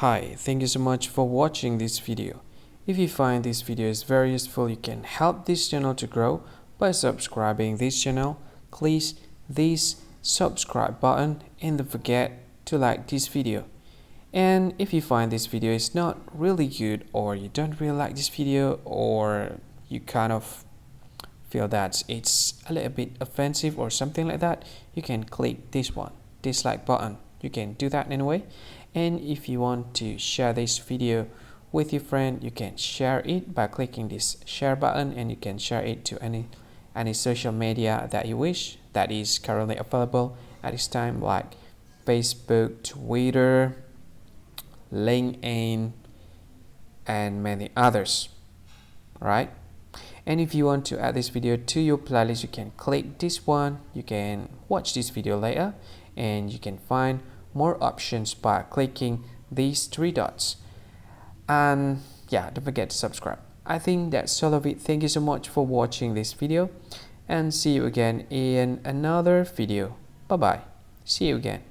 Hi, thank you so much for watching this video. If you find this video is very useful, you can help this channel to grow by subscribing this channel. Please this subscribe button and don't forget to like this video. And if you find this video is not really good, or you don't really like this video, or you kind of feel that it's a little bit offensive or something like that, you can click this one, dislike button. You can do that anyway. And if you want to share this video with your friend, you can share it by clicking this share button, and you can share it to any social media that you wish that is currently available at this time, like Facebook, Twitter, LinkedIn, and many others, right? And if you want to add this video to your playlist, you can click this one. You can watch this video later, and you can find more options by clicking these three dots. And yeah, don't forget to subscribe. I think that's all of it. Thank you so much for watching this video, and see you again in another video. Bye bye. See you again.